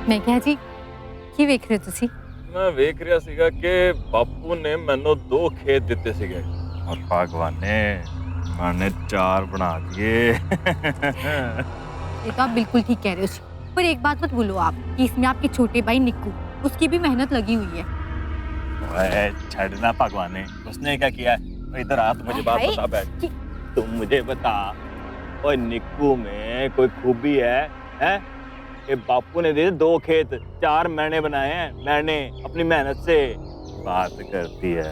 मैं क्या जी की वेख रहे हो तुसी? मैं वेख रहा सीगा कि बापू ने मैनू 2 खेत दिते सीगे और भगवान ने मैंने 4 बना दिए। ये तो आप बिल्कुल ठीक कह रहे हो जी। पर एक बात मत भूलो आप कि इसमें आपके छोटे भाई निक्कू, उसकी भी मेहनत लगी हुई है। ओए छड़ना भगवान ने, उसने क्या किया है? इधर आ, मुझे बात बता बैठ। तुम मुझे बता, ओए निक्कू में कोई खूबी है? हैं? ये बापू ने दे 2 खेत, 4 मैंने बनाए हैं, मैंने अपनी मेहनत से। बात करती है।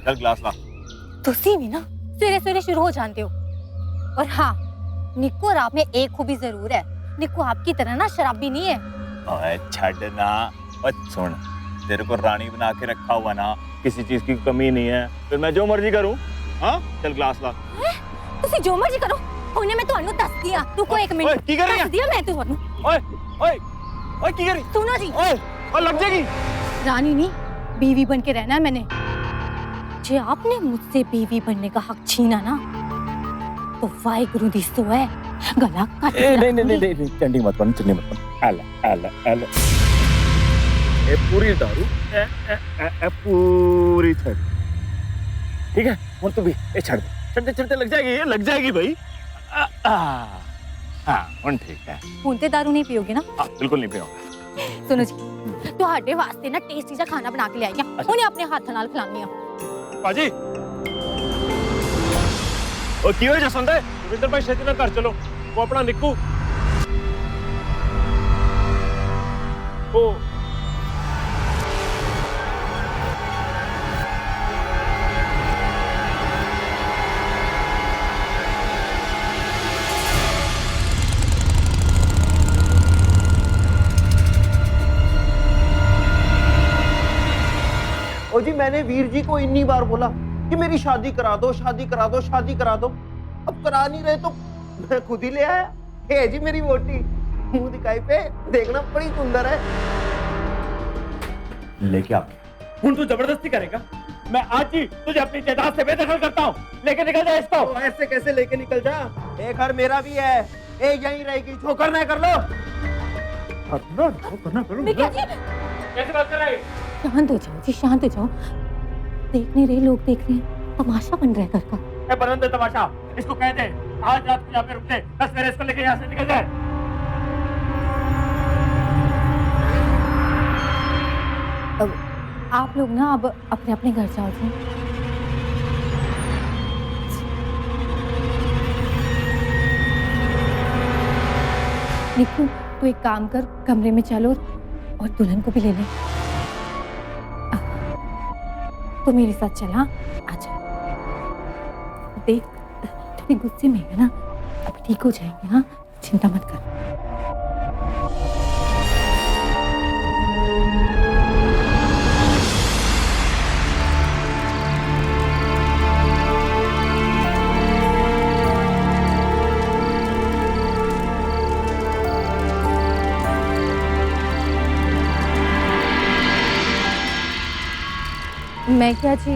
चल ग्लास ला। तुसी भी ना सवेरे सवेरे शुरू हो जानते हो। और हाँ, निक्कू और आप में एक खूबी जरूर है, निक्कू आपकी तरह ना शराबी नहीं है। ओए छड़ना, ओए सुन, तेरे को रानी बना के रखा हुआ ना, किसी चीज की कमी नहीं है, फिर मैं जो मर्जी करूं। हाँ चल ग्लास ला। तुसी जो मर्जी करो, होने मैं तुहानू दस दिया। रुको एक मिनट। ओए की कर रही है? दस दिया मैं तुहानू। ओए ओए ओए की कर रही? सुनो जी, ओए लग जाएगी। रानी नहीं बीवी बन के रहना है मैंने। जे आपने मुझसे बीवी बनने का हक छीना ना, तो वाहिगुरु दी सो है गला काट। नहीं चंडी मत बन, चंडी मत बन। आला ये पूरी दारू ए पूरी छड़। ठीक है ਹੁਣ तू भी ये छड़ दे, चढ़ते लग जाएगी, ये लग जाएगी भाई। हाँ ਹੁਣ ठीक है। ਹੁਣ ਤੇ दारू नहीं पियोगे ना? हाँ बिल्कुल नहीं पियोगा। सुनो जी, ਤੁਹਾਡੇ ਵਾਸਤੇ ਨਾ ਟੇਸਟੀ ਜਿਹਾ ਖਾਣਾ ਬਣਾ ਕੇ ਲਿਆਈ ਆ, ਉਹਨੇ ਆਪਣੇ ਹੱਥ ਨਾਲ ਖਿਲਾਣੀ ਆ। पाजी ओ की होया जसवंत? रविंदर भाई छेती ना घर चलो, वो अपना निक्कू ओ ओ जी मैंने वीर जी को इतनी बार बोला कि मेरी शादी करा दो, शादी करा दो, शादी करा दो। अब करा नहीं रहे तो मैं खुद ही ले आया। हे जी मेरी वोटी, मुंह दिखाई पे देखना बड़ी सुंदर है। लेके आ। हूं तू जबरदस्ती करेगा? मैं आज ही तुझे अपनी जायदाद से बेदखल करता हूँ। लेके निकल जा इसको। तो ऐसे कैसे लेके निकल जा? एक घर मेरा भी है, एक यहीं रहेगी, जो करना है कर लो। करना करो। कैसे बात कर रहे? शांत हो जाओ जी, शांत हो जाओ। देख नहीं रहे लोग, देख रहे हैं, तमाशा बन रहा है घर का। ए बनन दे तमाशा, इसको कह दे आज रात को यहाँ पे रुक दे, 10 बजे इसको लेके यहाँ से निकल जाए। अब आप लोग ना अब अपने अपने घर जाओ जी। निक्कू तू एक काम कर, कमरे में चलो और दुल्हन को भी ले ले। तो मेरे साथ चला, आजा। देख थोड़ी गुस्से में है ना, अब ठीक हो जाएंगे। हाँ चिंता मत कर। मैं क्या जी,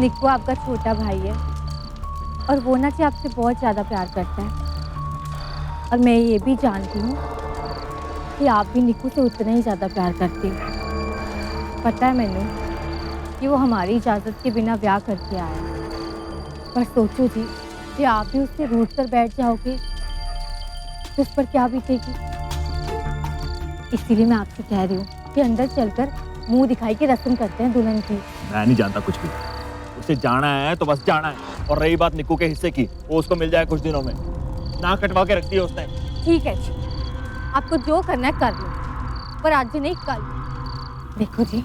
निक्कू आपका छोटा भाई है और वो ना जी आपसे बहुत ज़्यादा प्यार करता है। और मैं ये भी जानती हूँ कि आप भी निक्कू से उतना ही ज़्यादा प्यार करती हो। पता है मैंने कि वो हमारी इजाज़त के बिना ब्याह करके आया। पर सोचो जी कि आप भी उससे रूठ कर बैठ जाओगे तो उस पर क्या बीतेगी। इसीलिए मैं आपसे कह रही हूँ कि अंदर चलकर मुंह दिखाई के रस्म करते हैं दुल्हन की। मैं नहीं जानता कुछ भी, उसे जाना है तो बस जाना है। और रही बात निक्कू के हिस्से की, वो उसको मिल जाए कुछ दिनों में। नाक कटवा के रखती है उसने। ठीक है जी, आपको जो करना है कर लो, पर आज नहीं कल। देखो जी,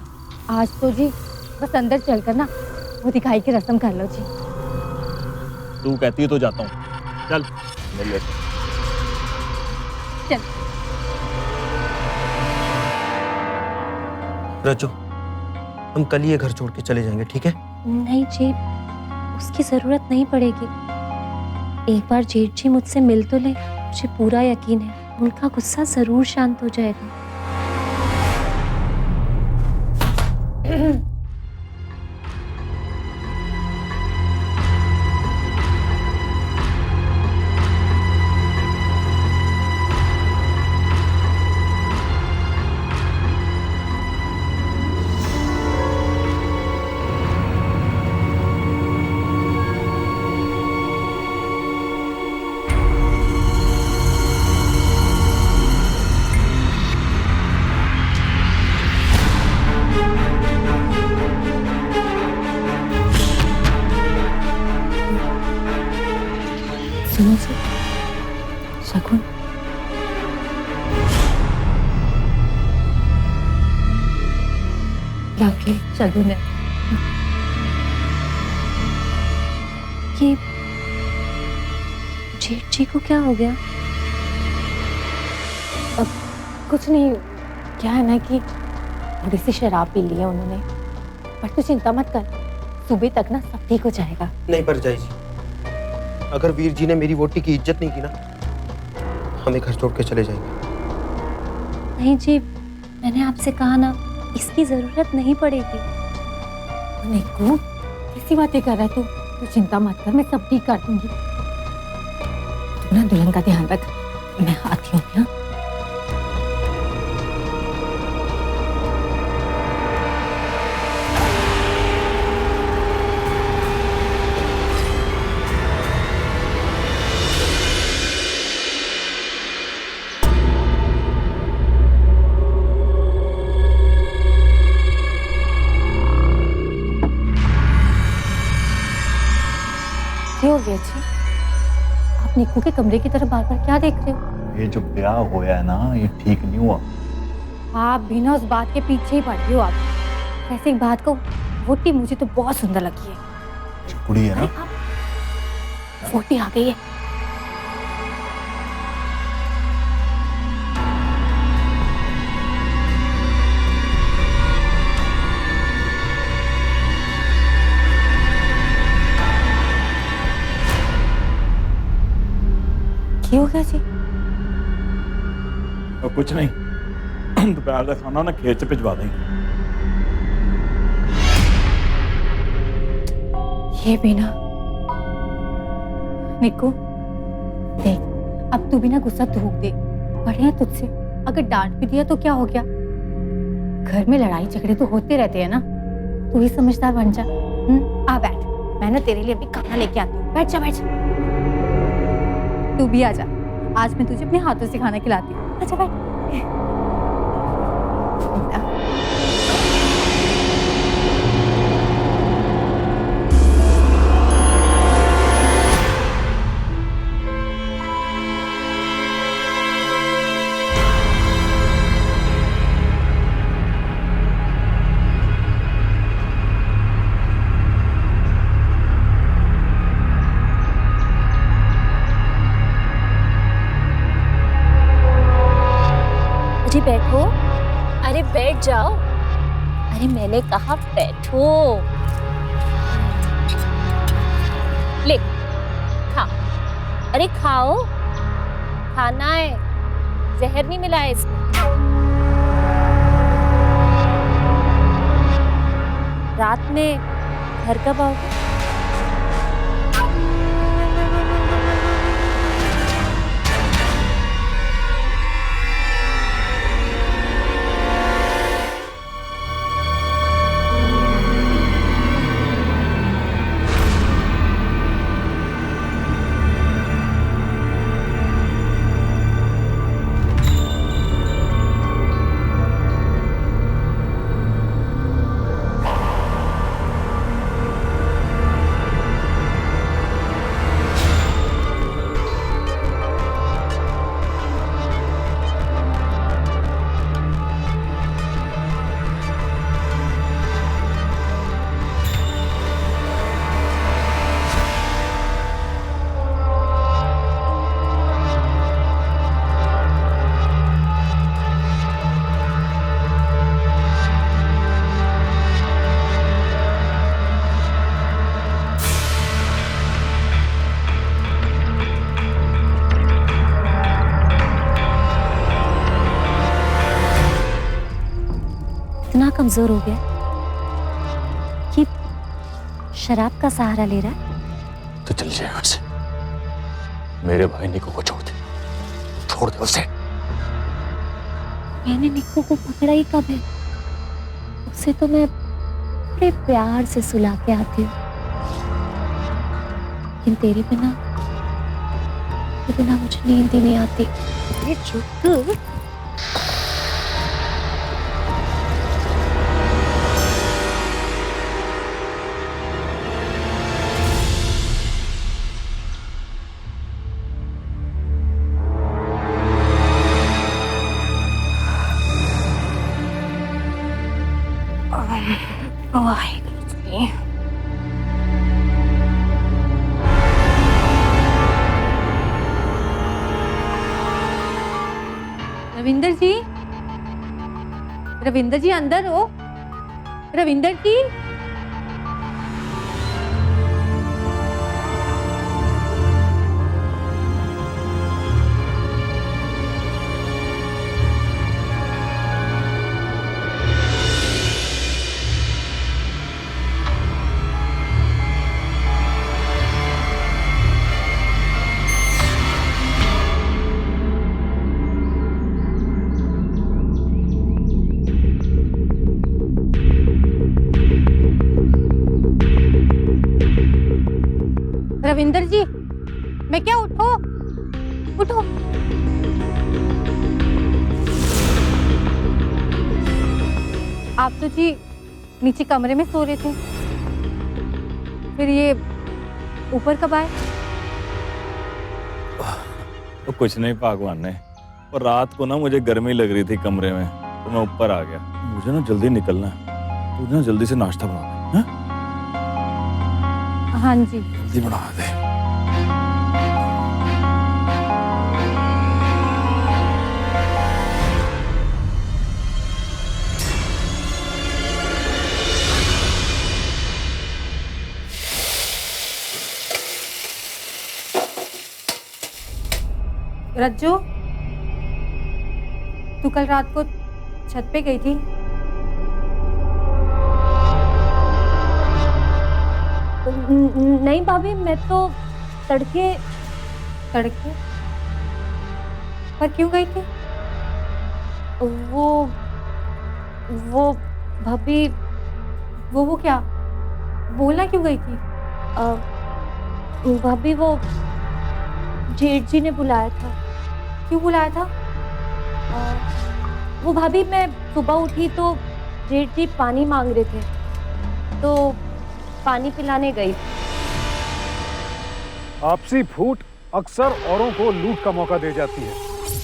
आज तो जी बस अंदर चलकर ना वो दिखाई की रस्म कर लो जी। तू कहती है तो जाता हूँ, चल। मिल लेते हैं। चल। रजो, हम कल ही ये घर छोड़ के चले जाएंगे, ठीक है? नहीं जी, उसकी जरूरत नहीं पड़ेगी। एक बार जेठ जी मुझसे मिल तो ले, मुझे पूरा यकीन है उनका गुस्सा जरूर शांत हो जाएगा। सुनो जी, शगुन। लाके शगुन है। ये जेठ जी को क्या हो गया? अब कुछ नहीं, क्या है ना कि थोड़ी सी शराब पी ली है उन्होंने, पर तू चिंता मत कर, सुबह तक ना सब ठीक हो जाएगा। नहीं परजाई जी, अगर वीर जी ने मेरी वोटी की इज्जत नहीं की ना, हमें घर छोड़ के चले जाएंगे। नहीं जी, मैंने आपसे कहा ना, इसकी जरूरत नहीं पड़ेगी। निक्कू, कैसी बातें कर रहा है तू? तू चिंता मत कर, मैं सब ठीक कर दूंगी। तू ना दुल्हन का ध्यान रख, मैं आती हूँ। हाँ? क्या हो गया जी? आप निक्कू के कमरे की तरफ बार बार क्या देख रहे हो? ये जो ब्याह होया है ना, ये ठीक नहीं हुआ। आप बिना उस बात के पीछे ही पड़ रही हो। आप वैसे एक बात को, वोटी मुझे तो बहुत सुंदर लगी है। जो कुड़ी है ना, वोटी आ गई है। क्या हो गया जी? और कुछ नहीं, दोपहर का खाना ना खेत से भिजवा दें। ये भी ना। निक्कू देख, अब तू भी ना गुस्सा थूक दे। बड़े हैं तुझसे, अगर डांट भी दिया तो क्या हो गया? घर में लड़ाई झगड़े तो होते रहते हैं ना। तू ही समझदार बन जा। आ बैठ, मैं ना तेरे लिए अभी खाना लेके आती हूँ। बैठ जा, बैठ जा। तू भी आ जा, आज मैं तुझे अपने हाथों से खाना खिलाती हूँ। अच्छा बैठ। अरे बैठो, अरे बैठ जाओ। अरे मैंने कहा बैठो। ले खा, अरे खाओ, खाना है, जहर नहीं मिला है इसमें। रात में घर कब आओगे? इतना कमजोर हो गया कि शराब का सहारा ले रहा है। तो चल जाए यहाँ से। मेरे भाई निको को छोड़ दे उसे। मैंने निक्कू को पकड़ा ही कब है? उसे तो मैं बड़े प्यार से सुला के आती हूँ, लेकिन तेरे बिना मुझे नींद ही नहीं आती। ये चुप। रविंदर जी अंदर हो। रविंदर जी, रविंदर जी, मैं क्या उठो उठो। आप तो जी नीचे कमरे में सो रहे थे, फिर ये ऊपर कब आए? तो कुछ नहीं भगवान ने, और रात को ना मुझे गर्मी लग रही थी कमरे में, तो मैं ऊपर आ गया। मुझे ना जल्दी निकलना है, तू ना जल्दी से नाश्ता बना दे। हाँ? हाँ जी जल्दी बना दे। रज्जू, तू कल रात को छत पे गई थी? नहीं भाभी, मैं तो तड़के पर क्यों गई थी? वो भाभी, वो क्या बोलना क्यों गई थी? भाभी वो जेठ जी ने बुलाया था। क्यों बुलाया था? वो भाभी, मैं सुबह उठी तो जेठ जी पानी मांग रहे थे, तो पानी पिलाने गई। आपसी फूट अक्सर औरों को लूट का मौका दे जाती है।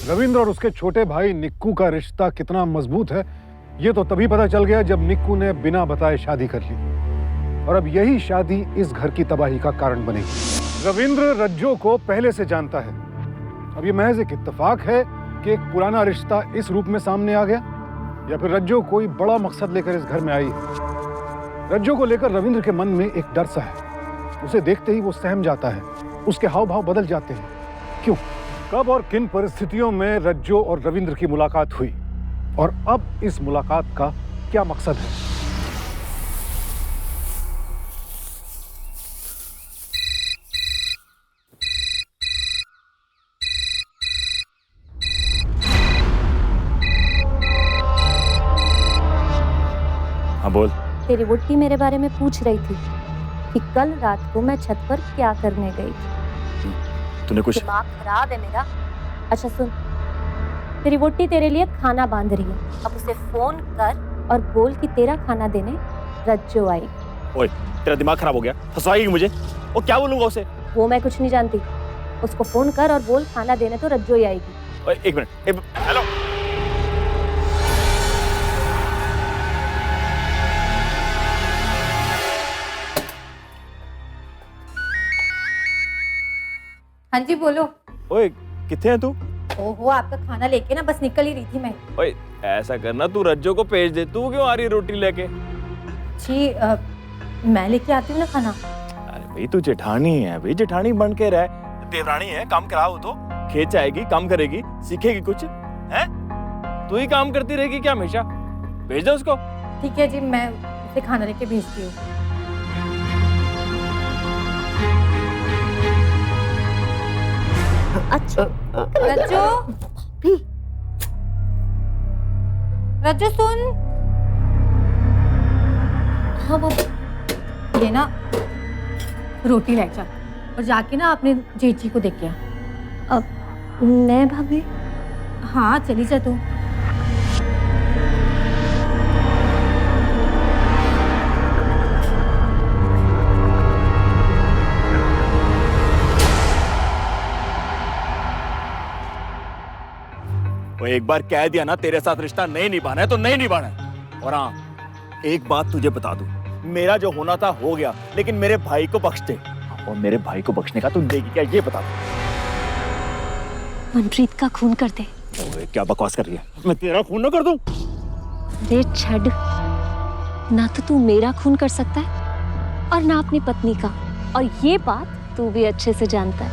रविंद्र और उसके छोटे भाई निक्कू का रिश्ता कितना मजबूत है, ये तो तभी पता चल गया जब निक्कू ने बिना बताए शादी कर ली, और अब यही शादी इस घर की तबाही का कारण बनेगी। रविंद्र रज्जो को पहले से जानता है। अब ये महज एक इत्तेफाक है कि एक पुराना रिश्ता इस रूप में सामने आ गया, या फिर रज्जो कोई बड़ा मकसद लेकर इस घर में आई है। रज्जो को लेकर रविंद्र के मन में एक डर सा है। उसे देखते ही वो सहम जाता है, उसके हाव भाव बदल जाते हैं। क्यों, कब और किन परिस्थितियों में रज्जो और रविंद्र की मुलाकात हुई, और अब इस मुलाकात का क्या मकसद है? हाँ बोल। तेरी वुट्टी मेरे बारे में पूछ रही थी कि कल रात को मैं छत पर क्या करने गई थी। तूने कुछ? दिमाग खराब है मेरा। अच्छा सुन, तेरी वुट्टी तेरे लिए खाना बांध रही है, अब उसे फोन कर और बोल कि तेरा खाना देने रज्जो आई। ओए, तेरा दिमाग खराब हो गया? फंसवाएगी मुझे? और क्या बोलूंगा उसे? वो मैं कुछ नहीं जानती, उसको फोन कर और बोल खाना देने तो रज्जो ही आएगी। ओए, एक मिनट। हेलो। हाँ जी बोलो। ओए, किथे है तू? ओहो, आपका खाना लेके ना बस निकल ही रही थी मैं। ओए, ऐसा करना, तू रज्जो को भेज दे। तू क्यों आ रही है रोटी लेके? जी मैं लेके आती हूँ ना खाना। अरे भाई, तू जेठानी है भाई, जेठानी बन के रह। देवरानी है, काम कराओ तो खेत आएगी, काम करेगी, सीखेगी कुछ है। तू ही काम करती रहेगी क्या हमेशा? भेज दे उसको। ठीक है जी, मैं उसे खाना लेके भेजती हूँ। अच्छा रज्जू, रज्जू सुन। हाँ बाबा, ये ना रोटी ले जा और जाके ना अपने जेठी को देख के आ। अब मैं भाभी? हाँ चली जा तू। वो एक बार कह दिया ना तेरे साथ रिश्ता नहीं निभाना है तो नहीं निभाना है। और हाँ, एक बात तुझे बता दूं, मेरा जो होना था हो गया, लेकिन मेरे भाई को बख्श दे। और मेरे भाई को बख्शने का तू देगी क्या, ये बता दो। मनप्रीत का खून कर दे। ओए, क्या बकवास कर रही है? मैं तेरा खून ना कर दूं? रे छड़, ना तो तू मेरा खून कर सकता है और ना अपनी पत्नी का, और ये बात तू भी अच्छे से जानता है,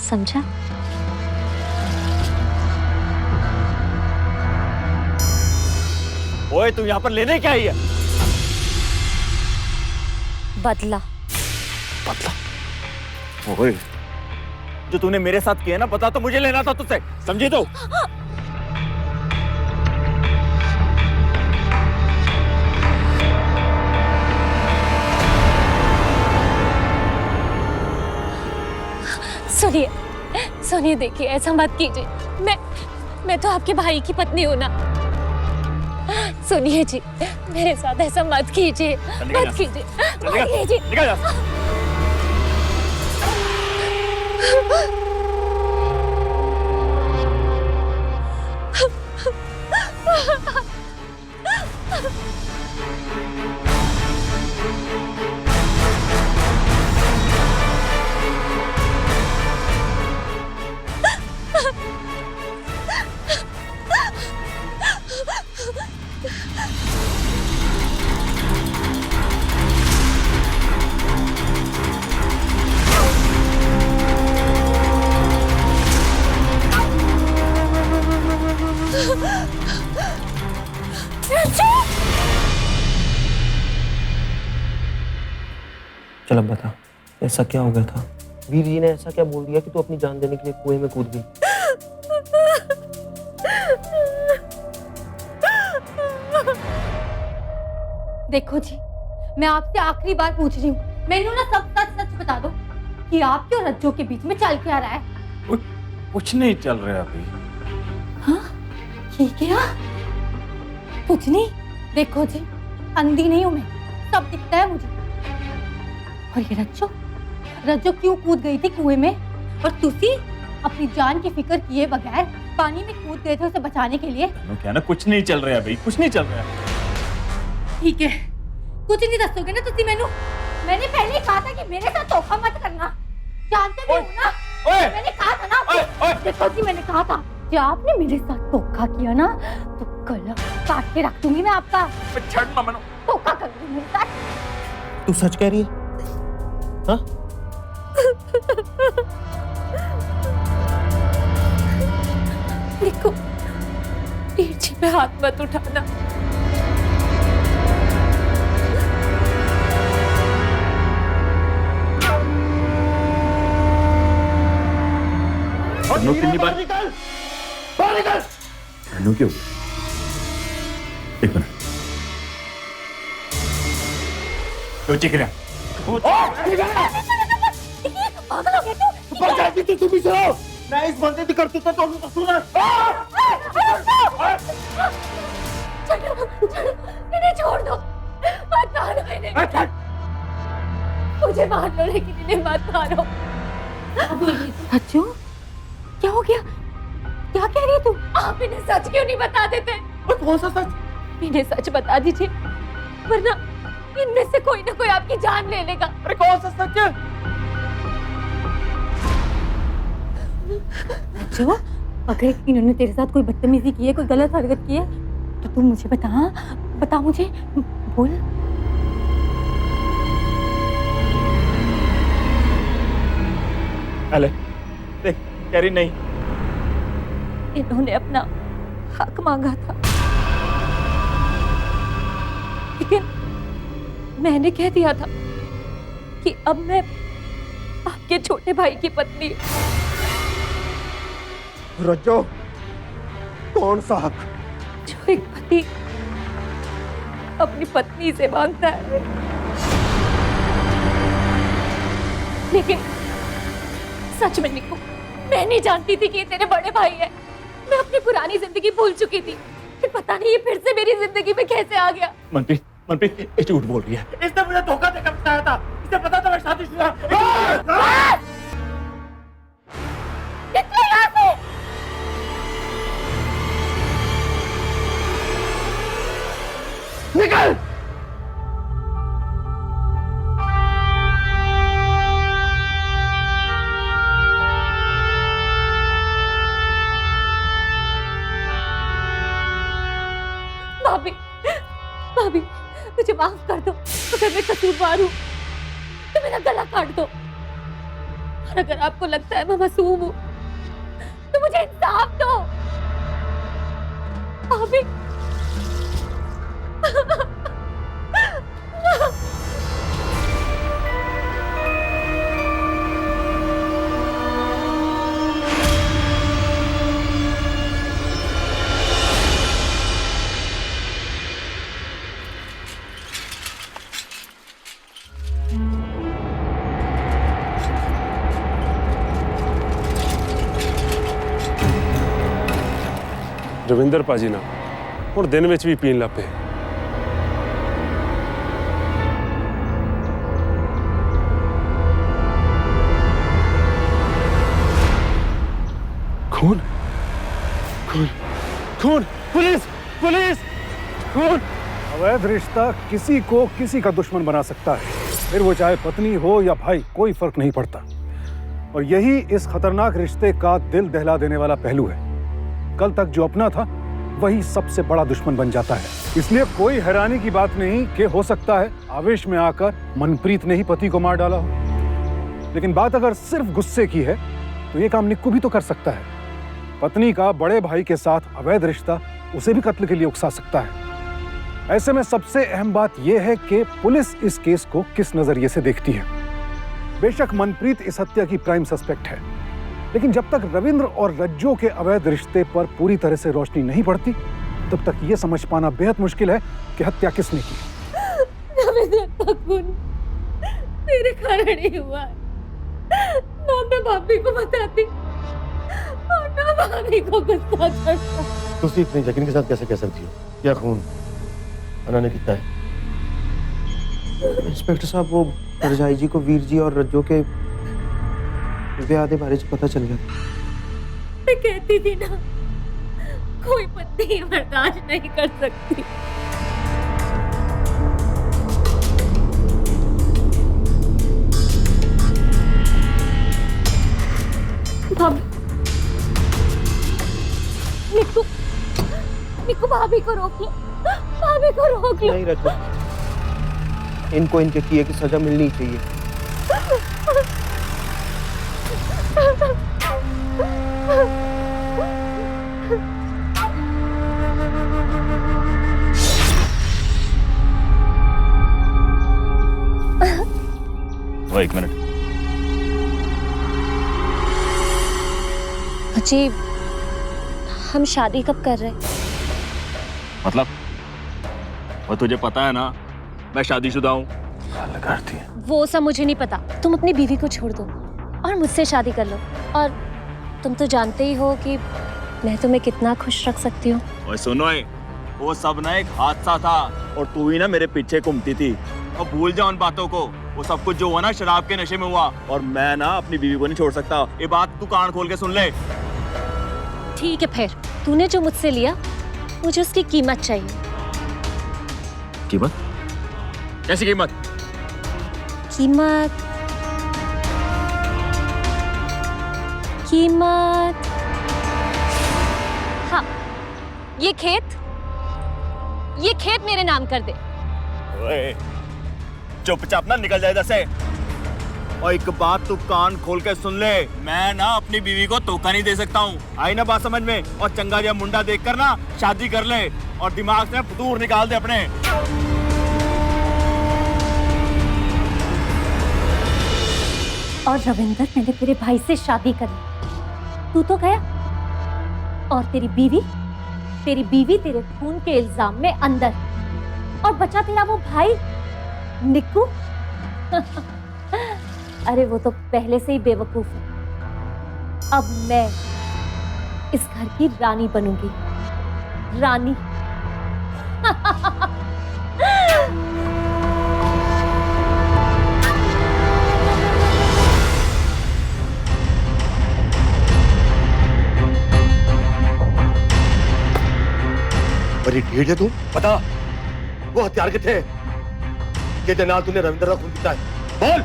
समझा? ओए, तू यहाँ पर लेने क्या आई है? बदला। बदला? ओए, जो तूने मेरे साथ किया ना, बता तो मुझे लेना था तुझसे, समझी तो? सुनिए, सुनिए, देखिए ऐसा मत कीजिए। मैं तो आपके भाई की पत्नी हूं ना। सुनिए जी, मेरे साथ ऐसा मत कीजिए, मत कीजिए, मत कीजिए। निकल जा। चल अब बता, ऐसा क्या हो गया था? वीर जी ने ऐसा क्या बोल दिया कि तू अपनी जान देने के लिए कुएं में कूद गई? देखो जी, मैं आपसे आखिरी बार पूछ रही हूँ, मैंने ना सब सच सच बता दो कि आपके और रज्जो के बीच में चल क्या रहा है? कुछ नहीं चल रहा अभी। हाँ? ये क्या? कुछ नहीं। देखो जी, अंधी नहीं हूं मैं, सब दिखता है मुझे। और ये रज्जो, रज्जो क्यों कूद गई थी कुएं में, और तुसी अपनी जान की फिक्र किए बगैर पानी में कूद गए थे उसे बचाने के लिए। क्या ना, कुछ नहीं चल रहा भाई, कुछ नहीं चल रहा। ठीक है, कुछ नहीं दसोगे ना तुसी मैनू? मैंने पहले कहा था कि मेरे साथ धोखा मत करना, जानते भी हो ना? मैंने कहा था ना। देखो जी, मैंने कहा था कि आपने मेरे साथ धोखा किया ना तो गला काट के रख दूंगी मैं आपका। छड़ ना मनो। धोखा करोगे मेरे साथ? तू सच कह रही है? हाँ? देखो, वीर जी पे हाथ मत उठाना। अनु कितनी बार? निकल, बाहर निकल। अनु क्यों? एक मिनट। क्यों चीख रहे हैं? पागल हो गया तू? पर जाती तो तुम ही सुनो। मैं इस बंदे की करती तो तुम तो सुना। इन्हें छोड़ दो, मत मारो इन्हें। मुझे मार लो लेकिन इन्हें मत मारो। अच्छू, क्या हो गया? क्या कह रही है तू? आप इन्हें सच क्यों नहीं बता देते? कौन सा सच? इन्हें सच बता दीजिए, वरना इनमें से कोई ना कोई आपकी जान ले लेगा। अरे कौन सा सच है? अच्छो, अगर इन्होंने तेरे साथ कोई बदतमीजी की है, कोई गलत हरकत की है, तो तू मुझे बता मुझे, बोल। अले, देख, कह रही नहीं। इन्होंने अपना हक मांगा था, मैंने कह दिया था कि अब मैं आपके छोटे भाई की पत्नी। रज्जो, कौन सा हक? जो एक पति अपनी पत्नी से मांगता है। लेकिन सच में निक्कू, मैं नहीं जानती थी कि ये तेरे बड़े भाई है। मैं अपनी पुरानी जिंदगी भूल चुकी थी कि पता नहीं ये फिर से मेरी जिंदगी में कैसे आ गया। मनप्रीत, मनप्रीत ये झूठ बोल रही है। इसने मुझे धोखा देकर बताया था। इसे पता था मैं शादीशुदा। निकलो यहाँ से। निकल! भाभी, भाभी, मुझे माफ कर दो। अगर मैं कसूरवार हूँ तो मेरा गला काट दो। और अगर आपको लगता है मैं मासूम हूँ तो मुझे इंसाफ दो। भाभी, रविंदर पाजी ना हुण दिन विच भी पीण लग पे। खून खून खून, पुलिस पुलिस, खून। अवैध रिश्ता किसी को किसी का दुश्मन बना सकता है, फिर वो चाहे पत्नी हो या भाई, कोई फर्क नहीं पड़ता। और यही इस खतरनाक रिश्ते का दिल दहला देने वाला पहलू है। कल तक जो अपना था वही सबसे बड़ा दुश्मन बन जाता है। इसलिए कोई हैरानी की बात नहीं कि हो सकता है आवेश में आकर मनप्रीत ने ही पति को मार डाला हो। लेकिन बात अगर सिर्फ गुस्से की है तो ये काम निक्कू भी तो कर सकता है। पत्नी का बड़े भाई के साथ अवैध रिश्ता उसे भी कत्ल के लिए उकसा सकता है। ऐसे में सबसे अहम बात यह है कि पुलिस इस केस को किस नजरिए से देखती है। बेशक मनप्रीत इस हत्या की प्राइम सस्पेक्ट है, लेकिन जब तक रविंद्र और रज्जो के अवैध रिश्ते पर पूरी तरह से रोशनी नहीं पड़ती तब तक ये समझ पाना बेहद मुश्किल है कि हत्या किसने की। रविंद्र का खून मेरे कारण ही हुआ है। ना मैं भाभी को बताती और ना भाभी को गुस्सा चढ़ता। तुसी इतने यकीन के साथ कैसे कह सकती हो? क्या खून उन्होंने किया है? इंस्पेक्टर साहब, वो परजाई जी को वीर जी और रज्जो के ब्याह के बारे में पता चल गया। मैं कहती थी ना, कोई पत्नी बर्दाश्त नहीं कर सकती। भाभी, निक्कू, निक्कू भाभी को रोक लो, भाभी को रोक लो। नहीं रज्जो, इनको इनके किए की सजा मिलनी चाहिए। वो एक मिनट। जी, हम शादी कब कर रहे हैं? मतलब वो तुझे पता है ना मैं शादीशुदा हूँ। करती है वो सब मुझे नहीं पता। तुम अपनी बीवी को छोड़ दो और मुझसे शादी कर लो। और तुम तो जानते ही हो कि मैं तुम्हें कितना खुश रख सकती हूँ। ओए सुनो, वो सब ना एक हादसा था और तू ही ना मेरे पीछे घूमती थी। और भूल जा उन बातों को। वो सब कुछ जो हुआ ना शराब के नशे में हुआ, और मैं ना अपनी बीवी को नहीं छोड़ सकता। ये बात तू कान खोल के सुन ले। ठीक है, फिर तूने जो मुझसे लिया मुझे उसकी कीमत चाहिए। कीमत? कैसी कीमत? कीमत, कीमत। हाँ, ये खेत मेरे नाम कर दे। ओए, चुपचाप ना निकल जाए इधर से। और एक बात तू कान खोल के सुन ले, मैं ना अपनी बीवी को धोखा नहीं दे सकता हूँ। आई ना बात समझ में? और चंगा जब मुंडा देखकर ना शादी कर ले और दिमाग से दूर निकाल दे अपने। और रविंदर, मैंने तेरे भाई से शादी करी, तू तो गया। और तेरी बीवी तेरे खून के इल्जाम में अंदर, और बचा तेरा वो भाई निक्कू। अरे वो तो पहले से ही बेवकूफ है। अब मैं इस घर की रानी बनूंगी, रानी। बड़ी ढीठ है तू। बता वो हथियार किथे के नाल तूने रविंदर का खून किया है? बोल।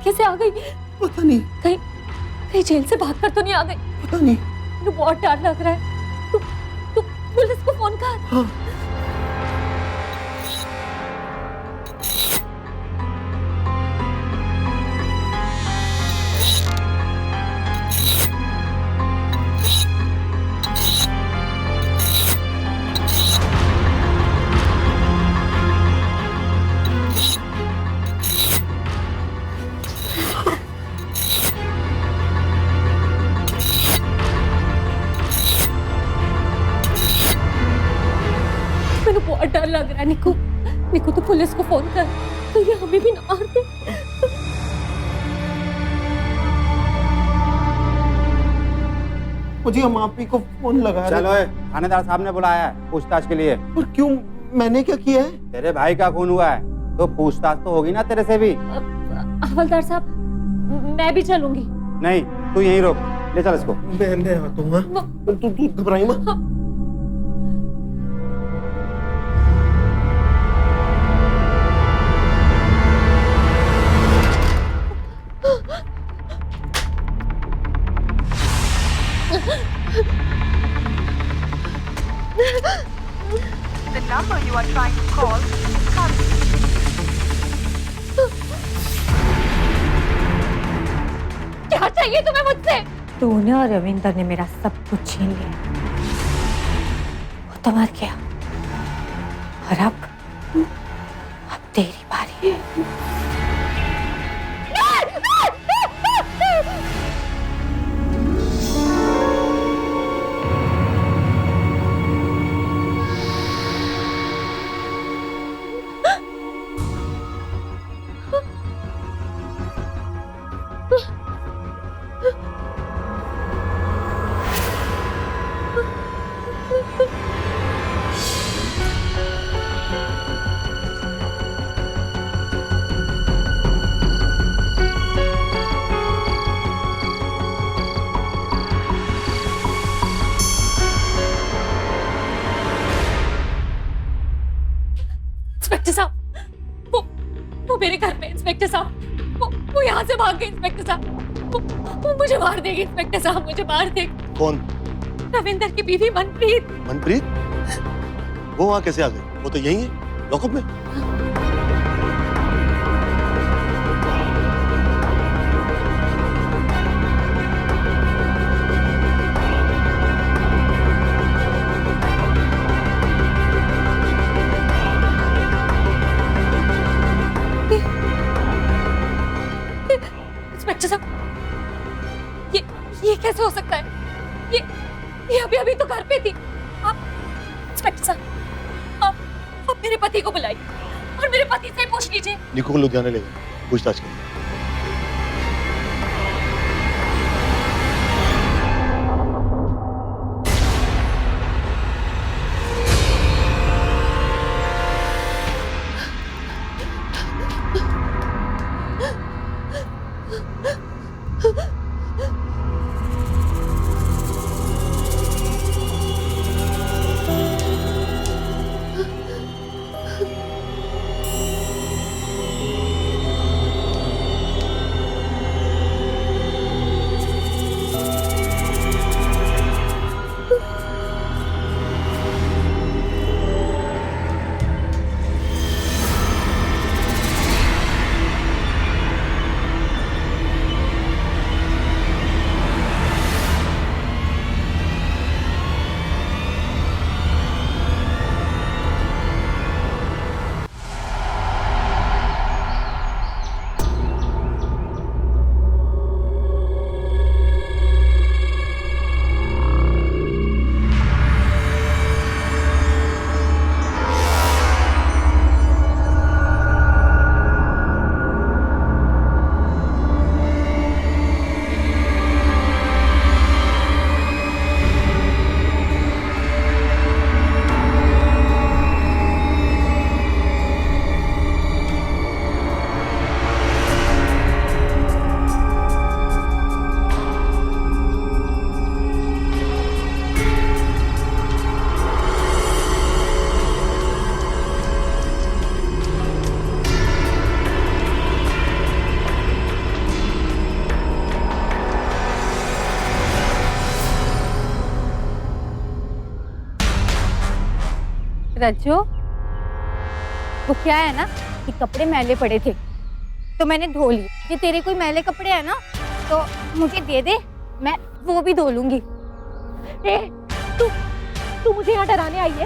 कैसे आ गई? पता नहीं। कहीं जेल से भागकर तो नहीं आ गई? पता नहीं। मुझे बहुत डर लग रहा है। तू पुलिस को फोन कर। हाँ। बहुत डर लग रहा है। निक्कू तो पुलिस को फोन कर, तो ये हमें भी ना मार दे। मुझे हम आप ही को फोन लगा। चलो थानेदार साहब ने बुलाया है पूछताछ के लिए। और क्यों? मैंने क्या किया है? तेरे भाई का खून हुआ है तो पूछताछ तो होगी ना तेरे से भी। हवलदार साहब, मैं भी चलूंगी। नहीं, तू यहीं रुक, ले चल इसको। मैं आता हूँ। तू घबराई मत। The number you are trying to call is currently. क्या चाहिए तुम्हें मुझसे? तूने और रविंदर ने मेरा सब कुछ छीन लिया, वो तो मर गया, और अब तेरी बारी है। इंस्पेक्टर साहब, वो मेरे घर में। इंस्पेक्टर साहब, वो यहाँ से भाग गए। इंस्पेक्टर साहब, वो मुझे मार देगी। इंस्पेक्टर साहब, मुझे मार देगी। कौन? रविंदर की बीवी मनप्रीत। मनप्रीत? वो वहां कैसे आ गए? वो तो यही है, लॉकअप में। इंस्पेक्टर साहब, ये कैसे हो सकता है? ये अभी अभी तो घर पे थी। आप इंस्पेक्टर साहब, आप मेरे पति को बुलाइए और मेरे पति से पूछ लीजिए। निक्कू को लुधियाना ले गए पूछताछ के लिए। रज्जो, वो क्या है ना कि कपड़े मैले पड़े थे तो मैंने धो लिए। ये तेरे कोई मैले कपड़े हैं ना तो मुझे दे दे, मैं वो भी धो लूंगी। तू मुझे यहाँ डराने आई है?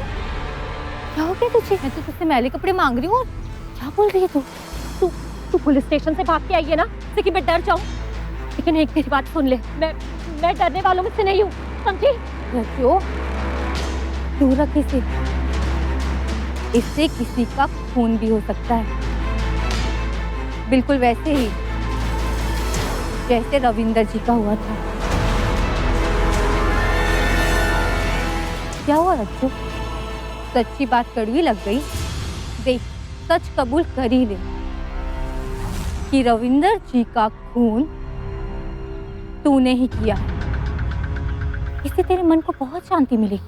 क्या हो गया तुझे? मैं तो तुझसे मैले कपड़े मांग रही हूँ। क्या बोल रही है तू? तू पुलिस स्टेशन से भाग के आई है ना, कि मैं डर जाऊं। लेकिन एक मेरी बात सुन ले, मैं डरने वालों में से नहीं हूँ, समझी? रज्जो, तू रख इसे, इससे किसी का खून भी हो सकता है, बिल्कुल वैसे ही जैसे रविंदर जी का हुआ था। क्या हुआ रज्जो? सच्ची बात कड़वी लग गई? देख, सच कबूल कर ही ले कि रविंदर जी का खून तूने ही किया। इससे तेरे मन को बहुत शांति मिलेगी।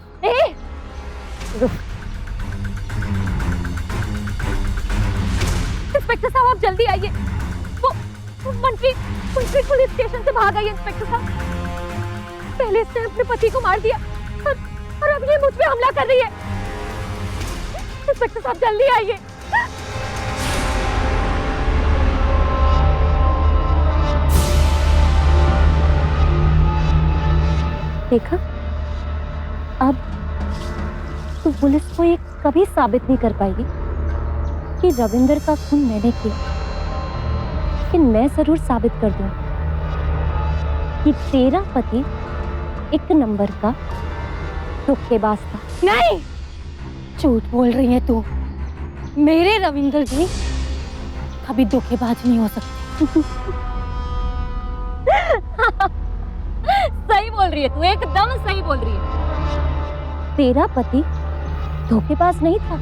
इंस्पेक्टर साहब, आप जल्दी आइए। वो मंत्री पुलिस स्टेशन से भाग आई। इंस्पेक्टर साहब, पहले इसने अपने पति को मार दिया और अब ये मुझ पे हमला कर रही है। इंस्पेक्टर साहब, जल्दी आइए। देखा, अब तू पुलिस को ये कभी साबित नहीं कर पाएगी कि रविंदर का खून मैंने किया, लेकिन मैं जरूर साबित कर दूं कि तेरा पति एक नंबर का धोखेबाज था। नहीं, झूठ बोल रही है तू। मेरे रविंदर जी कभी धोखेबाज नहीं हो सकते। सही बोल रही है तू, एकदम सही बोल रही है। तेरा पति धोखेबाज नहीं था।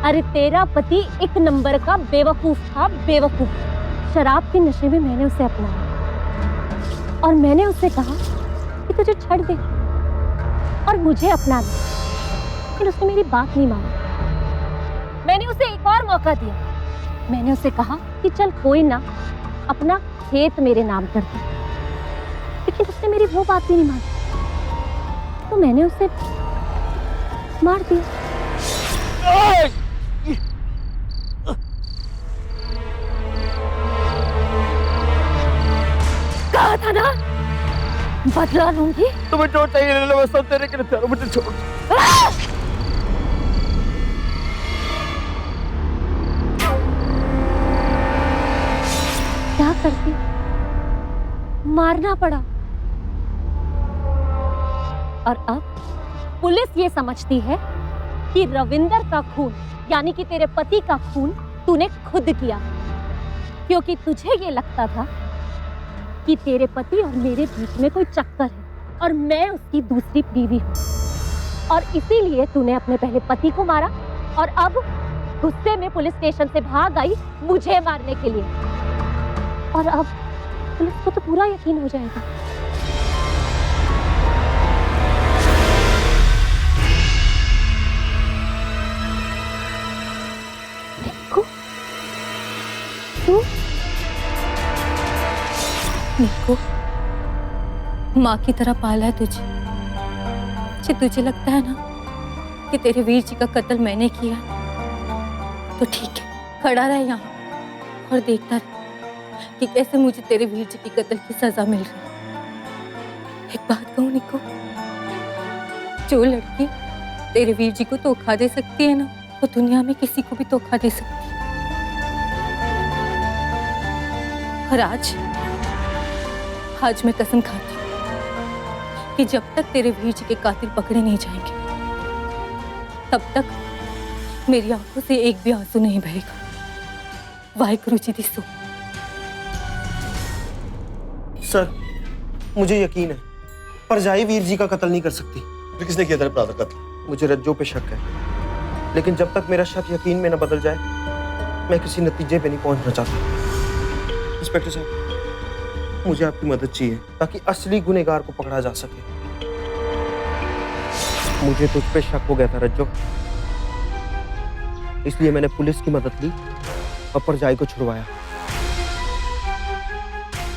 अरे तेरा पति एक नंबर का बेवकूफ था, बेवकूफ। शराब के नशे में मैंने उसे अपनाया और मैंने उससे कहा कि तुझे छोड़ दे और मुझे अपना ले, लेकिन उसने मेरी बात नहीं मानी। मैंने उसे एक और मौका दिया। मैंने उसे कहा कि चल कोई ना, अपना खेत मेरे नाम कर दे, लेकिन उसने मेरी वो बात भी नहीं मानी। तो मैंने उसे मार दिया। कहा था ना बदला लूंगी। तुम्हें जो चाहिए ले लो, मैं सब तेरे के लिए तैयार हूं, मुझे छोड़। क्या करती, मारना पड़ा। और अब पुलिस ये समझती है कि रविंदर का खून यानी कि तेरे पति का खून तूने खुद किया, क्योंकि तुझे ये लगता था कि तेरे पति और मेरे बीच में कोई चक्कर है और मैं उसकी दूसरी बीवी हूं, और इसीलिए तूने अपने पहले पति को मारा और अब गुस्से में पुलिस स्टेशन से भाग आई मुझे मारने के लिए। और अब पुलिस को तो पूरा यकीन हो जाएगा। निक्कू, तू? निक्कू, माँ की तरह पाला है तुझे। तुझे लगता है ना कि तेरे वीर जी का कत्ल मैंने किया, तो ठीक है, खड़ा रह यहाँ और देखता रह कि कैसे मुझे तेरे वीर जी की कत्ल की सजा मिल रही है। एक बात कहूँ निक्कू, जो लड़की तेरे वीर जी को धोखा दे सकती है ना, वो दुनिया में किसी को भी धोखा दे सकती है। और आज मैं कसम खाती हूँ कि जब तक तेरे वीर जी के कातिल पकड़े नहीं जाएंगे, तब तक मेरी आंखों से एक भी आंसू नहीं बहेगा। वाहिगुरु जी दी सो। सर, मुझे यकीन है परजाई वीर जी का कत्ल नहीं कर सकती। फिर किसने किया तेरे भरा का कत्ल? मुझे रज्जो पे शक है, लेकिन जब तक मेरा शक यकीन में न बदल जाए, मैं किसी नतीजे पे नहीं पहुंचना चाहता। इंस्पेक्टर साहब, मुझे आपकी मदद चाहिए ताकि असली गुनहगार को पकड़ा जा सके। मुझे तुझ पे शक हो गया था रज्जो, इसलिए मैंने पुलिस की मदद ली और परजाई को छुड़वाया,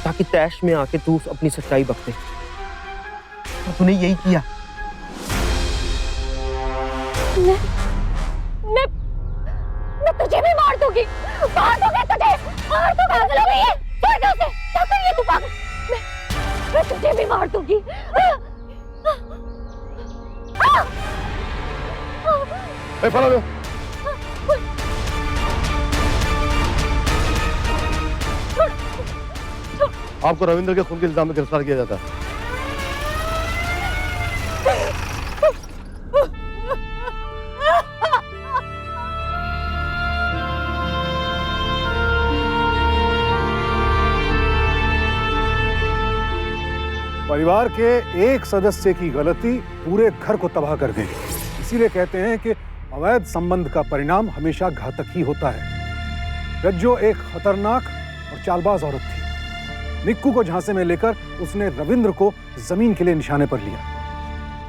ताकि तैश में आके तू अपनी सच्चाई बकते। और तूने यही किया। मैं तुझे भी मार दूंगी तुझे। और तू पागल हो गई है? छोड़ दे उसे। क्या कर रही है तू पागल? मैं तुझे भी मार दूंगी। Follow me. आपको रविंद्र के खून के इल्जाम में गिरफ्तार किया जाता है। परिवार के एक सदस्य की गलती पूरे घर को तबाह कर गई। इसीलिए कहते हैं कि अवैध संबंध का परिणाम हमेशा घातक ही होता है। रज्जो एक खतरनाक और चालबाज औरत थी। निक्कू को झांसे में लेकर उसने रविंद्र को जमीन के लिए निशाने पर लिया,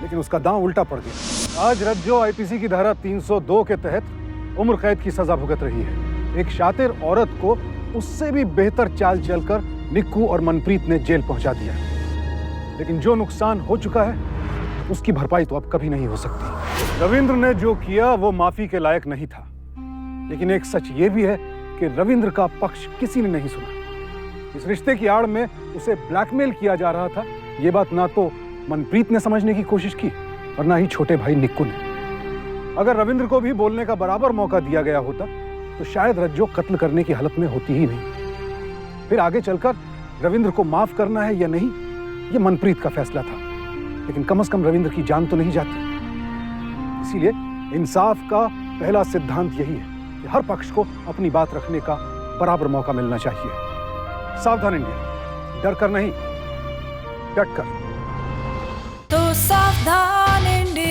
लेकिन उसका दांव उल्टा पड़ गया। आज रज्जो आईपीसी की धारा 302 के तहत उम्र कैद की सजा भुगत रही है। एक शातिर औरत को उससे भी बेहतर चाल चलकर निक्कू और मनप्रीत ने जेल पहुंचा दिया, लेकिन जो नुकसान हो चुका है उसकी भरपाई तो अब कभी नहीं हो सकती। रविंद्र ने जो किया वो माफी के लायक नहीं था, लेकिन एक सच ये भी है कि रविंद्र का पक्ष किसी ने नहीं सुना। इस रिश्ते की आड़ में उसे ब्लैकमेल किया जा रहा था, ये बात ना तो मनप्रीत ने समझने की कोशिश की और ना ही छोटे भाई निक्कू ने। अगर रविंद्र को भी बोलने का बराबर मौका दिया गया होता तो शायद रज्जो कत्ल करने की हालत में होती ही नहीं। फिर आगे चलकर रविंद्र को माफ करना है या नहीं, ये मनप्रीत का फैसला था, लेकिन कम से कम रविंद्र की जान तो नहीं जाती। इसीलिए इंसाफ का पहला सिद्धांत यही है कि हर पक्ष को अपनी बात रखने का बराबर मौका मिलना चाहिए। सावधान इंडिया, डर कर नहीं, डट कर। तो सावधान इंडिया।